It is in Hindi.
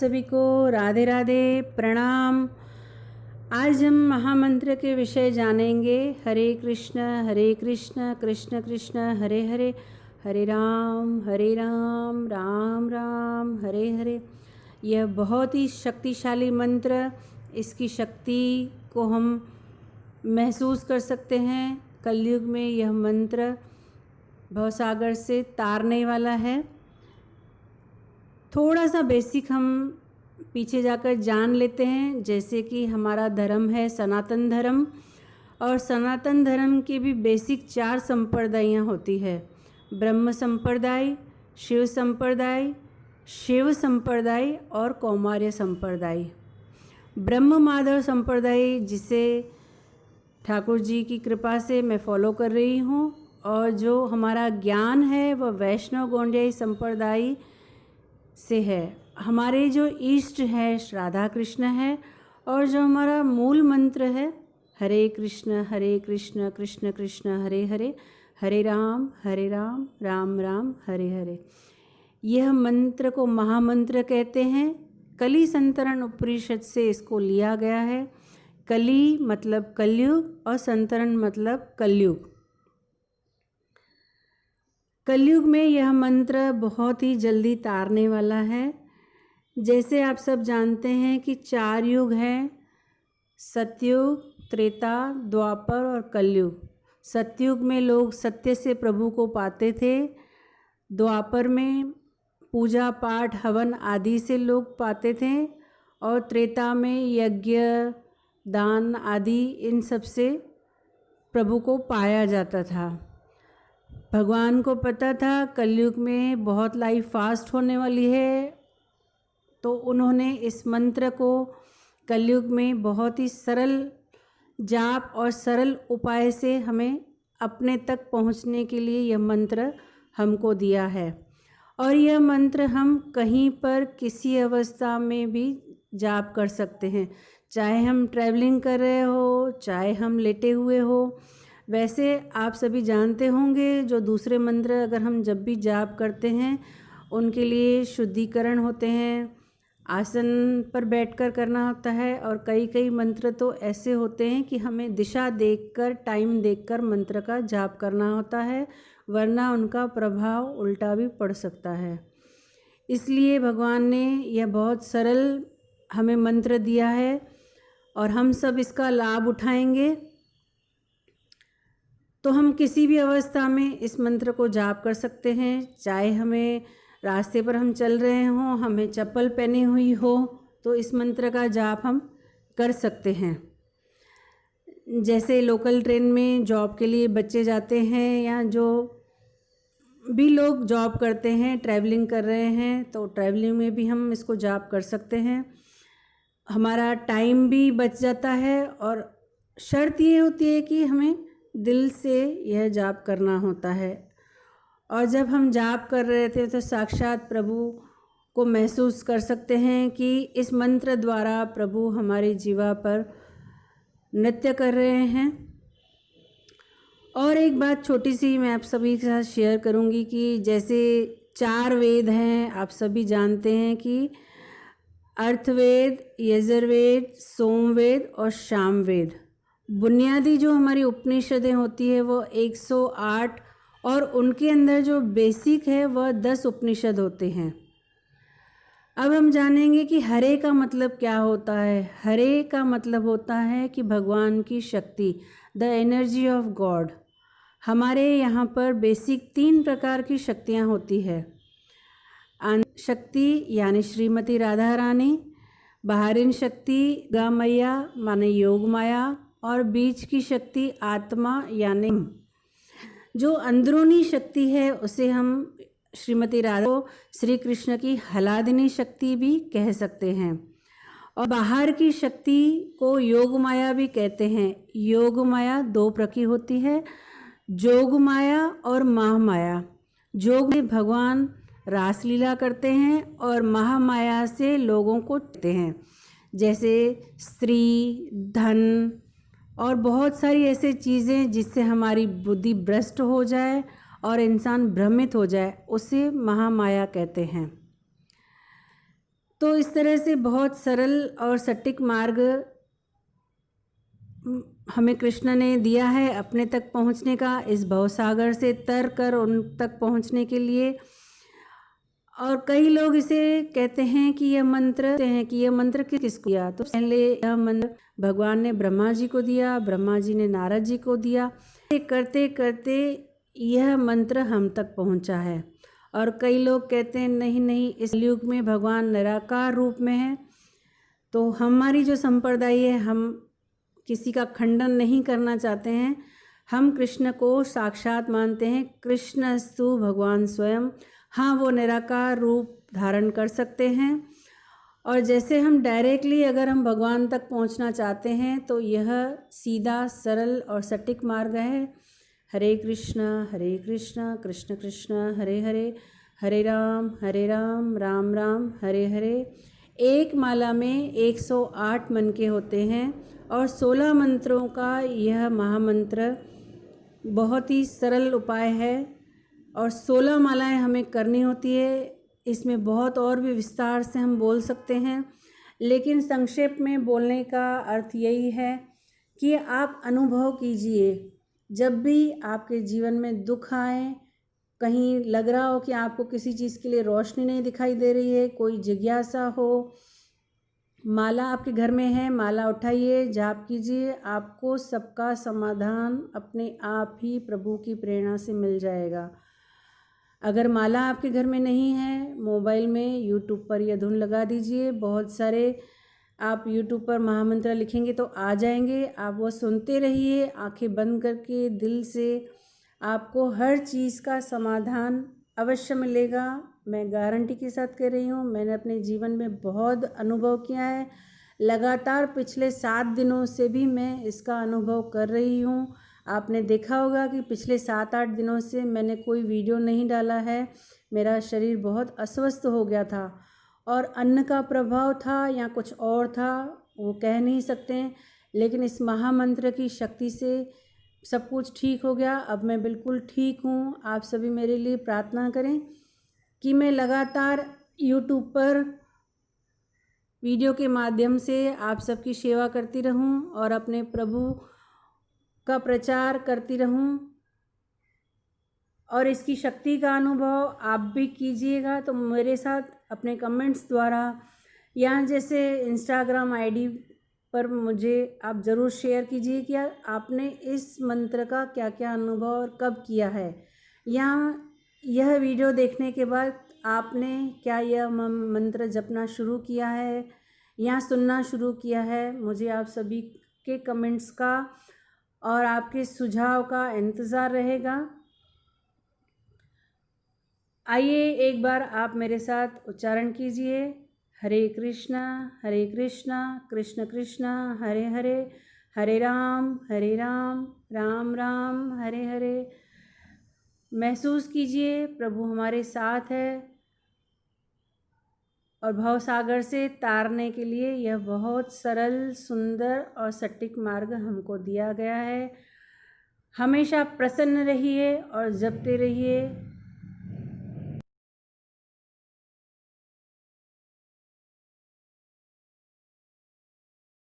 सभी को राधे राधे प्रणाम। आज हम महामंत्र के विषय जानेंगे। हरे कृष्ण कृष्ण कृष्ण हरे हरे, हरे राम राम राम हरे हरे। यह बहुत ही शक्तिशाली मंत्र, इसकी शक्ति को हम महसूस कर सकते हैं। कलयुग में यह मंत्र भवसागर से तारने वाला है। थोड़ा सा बेसिक हम पीछे जाकर जान लेते हैं। जैसे कि हमारा धर्म है सनातन धर्म, और सनातन धर्म की भी बेसिक 4 संप्रदायाँ होती है। ब्रह्म संप्रदाय, शिव संप्रदाय और कौमार्य संप्रदाय। ब्रह्म माधव संप्रदाय जिसे ठाकुर जी की कृपा से मैं फॉलो कर रही हूँ, और जो हमारा ज्ञान है वह वैष्णव गौंडियाई संप्रदाय से है। हमारे जो इष्ट है राधा कृष्ण है, और जो हमारा मूल मंत्र है हरे कृष्ण कृष्ण कृष्ण हरे हरे, हरे राम राम राम हरे हरे। यह मंत्र को महामंत्र कहते हैं। कली संतरण उपनिषद से इसको लिया गया है। कली मतलब कलयुग और संतरण मतलब कलयुग। कलयुग में यह मंत्र बहुत ही जल्दी तारने वाला है। जैसे आप सब जानते हैं कि 4 युग हैं, सतयुग, त्रेता, द्वापर और कलयुग। सतयुग में लोग सत्य से प्रभु को पाते थे। द्वापर में पूजा पाठ हवन आदि से लोग पाते थे, और त्रेता में यज्ञ दान आदि इन सब से प्रभु को पाया जाता था। भगवान को पता था कलयुग में बहुत लाइफ फास्ट होने वाली है, तो उन्होंने इस मंत्र को कलयुग में बहुत ही सरल जाप और सरल उपाय से हमें अपने तक पहुंचने के लिए यह मंत्र हमको दिया है। और यह मंत्र हम कहीं पर किसी अवस्था में भी जाप कर सकते हैं, चाहे हम ट्रैवलिंग कर रहे हो, चाहे हम लेटे हुए हो। वैसे आप सभी जानते होंगे जो दूसरे मंत्र अगर हम जब भी जाप करते हैं उनके लिए शुद्धिकरण होते हैं, आसन पर बैठकर करना होता है, और कई मंत्र तो ऐसे होते हैं कि हमें दिशा देखकर टाइम देखकर मंत्र का जाप करना होता है, वरना उनका प्रभाव उल्टा भी पड़ सकता है। इसलिए भगवान ने यह बहुत सरल हमें मंत्र दिया है, और हम सब इसका लाभ उठाएंगे। तो हम किसी भी अवस्था में इस मंत्र को जाप कर सकते हैं, चाहे हमें रास्ते पर हम चल रहे हों, हमें चप्पल पहनी हुई हो, तो इस मंत्र का जाप हम कर सकते हैं। जैसे लोकल ट्रेन में जॉब के लिए बच्चे जाते हैं, या जो भी लोग जॉब करते हैं, ट्रैवलिंग कर रहे हैं, तो ट्रैवलिंग में भी हम इसको जाप कर सकते हैं। हमारा टाइम भी बच जाता है, और शर्त ये होती है कि हमें दिल से यह जाप करना होता है। और जब हम जाप कर रहे थे तो साक्षात प्रभु को महसूस कर सकते हैं कि इस मंत्र द्वारा प्रभु हमारे जीवा पर नृत्य कर रहे हैं। और एक बात छोटी सी मैं आप सभी के साथ शेयर करूंगी कि जैसे 4 वेद हैं, आप सभी जानते हैं कि अर्थवेद, यजुर्वेद, सोमवेद और सामवेद। बुनियादी जो हमारी उपनिषदें होती है वो 108, और उनके अंदर जो बेसिक है वह 10 उपनिषद होते हैं। अब हम जानेंगे कि हरे का मतलब क्या होता है। हरे का मतलब होता है कि भगवान की शक्ति, द एनर्जी ऑफ गॉड। हमारे यहाँ पर बेसिक 3 प्रकार की शक्तियाँ होती है। शक्ति यानी श्रीमती राधा रानी, बाहरीन शक्ति गा मैया माने योग माया, और बीच की शक्ति आत्मा यानी जो अंदरूनी शक्ति है उसे हम श्रीमती राधा को श्री कृष्ण की हलादिनी शक्ति भी कह सकते हैं। और बाहर की शक्ति को योग माया भी कहते हैं। योग माया 2 प्रकार की होती है, जोग माया और महामाया। जोग में भगवान रासलीला करते हैं, और महामाया से लोगों को देते हैं, जैसे स्त्री, धन और बहुत सारी ऐसी चीज़ें जिससे हमारी बुद्धि भ्रष्ट हो जाए और इंसान भ्रमित हो जाए, उसे महामाया कहते हैं। तो इस तरह से बहुत सरल और सटीक मार्ग हमें कृष्ण ने दिया है अपने तक पहुंचने का, इस भवसागर से तर कर उन तक पहुंचने के लिए। और कई लोग इसे कहते हैं कि यह मंत्र किसको दिया। तो पहले यह मंत्र भगवान ने ब्रह्मा जी को दिया, ब्रह्मा जी ने नारद जी को दिया। करते करते यह मंत्र हम तक पहुंचा है। और कई लोग कहते हैं नहीं, इस युग में भगवान निराकार रूप में है। तो हमारी जो संप्रदाय है, हम किसी का खंडन नहीं करना चाहते हैं। हम कृष्ण को साक्षात मानते हैं। कृष्णस्तु भगवान स्वयं, हाँ वो निराकार रूप धारण कर सकते हैं। और जैसे हम डायरेक्टली अगर हम भगवान तक पहुंचना चाहते हैं तो यह सीधा सरल और सटीक मार्ग है। हरे कृष्ण कृष्ण कृष्ण हरे हरे, हरे राम राम राम हरे हरे। एक माला में 108 मन के होते हैं और 16 मंत्रों का यह महामंत्र बहुत ही सरल उपाय है। और 16 मालाएं हमें करनी होती है। इसमें बहुत और भी विस्तार से हम बोल सकते हैं, लेकिन संक्षेप में बोलने का अर्थ यही है कि आप अनुभव कीजिए। जब भी आपके जीवन में दुख आए, कहीं लग रहा हो कि आपको किसी चीज़ के लिए रोशनी नहीं दिखाई दे रही है, कोई जिज्ञासा हो, माला आपके घर में है, माला उठाइए, जाप कीजिए, आपको सबका समाधान अपने आप ही प्रभु की प्रेरणा से मिल जाएगा। अगर माला आपके घर में नहीं है, मोबाइल में यूट्यूब पर यह धुन लगा दीजिए। बहुत सारे आप यूट्यूब पर महामंत्र लिखेंगे तो आ जाएंगे, आप वो सुनते रहिए आंखें बंद करके दिल से। आपको हर चीज़ का समाधान अवश्य मिलेगा। मैं गारंटी के साथ कह रही हूँ, मैंने अपने जीवन में बहुत अनुभव किया है। लगातार पिछले 7 दिनों से भी मैं इसका अनुभव कर रही हूँ। आपने देखा होगा कि पिछले 7-8 दिनों से मैंने कोई वीडियो नहीं डाला है। मेरा शरीर बहुत अस्वस्थ हो गया था और अन्न का प्रभाव था या कुछ और था, वो कह नहीं सकते, लेकिन इस महामंत्र की शक्ति से सब कुछ ठीक हो गया। अब मैं बिल्कुल ठीक हूँ। आप सभी मेरे लिए प्रार्थना करें कि मैं लगातार यूट्यूब पर वीडियो के माध्यम से आप सबकी सेवा करती रहूं और अपने प्रभु का प्रचार करती रहूं। और इसकी शक्ति का अनुभव आप भी कीजिएगा तो मेरे साथ अपने कमेंट्स द्वारा, या जैसे इंस्टाग्राम आईडी पर मुझे आप ज़रूर शेयर कीजिए कि आपने इस मंत्र का क्या क्या अनुभव और कब किया है, या यह वीडियो देखने के बाद आपने क्या यह मंत्र जपना शुरू किया है या सुनना शुरू किया है। मुझे आप सभी के कमेंट्स का और आपके सुझाव का इंतज़ार रहेगा। आइए एक बार आप मेरे साथ उच्चारण कीजिए, हरे कृष्णा कृष्ण कृष्ण हरे हरे, हरे राम राम राम हरे हरे। महसूस कीजिए प्रभु हमारे साथ है और भवसागर से तारने के लिए यह बहुत सरल, सुंदर और सटीक मार्ग हमको दिया गया है। हमेशा प्रसन्न रहिए और जपते रहिए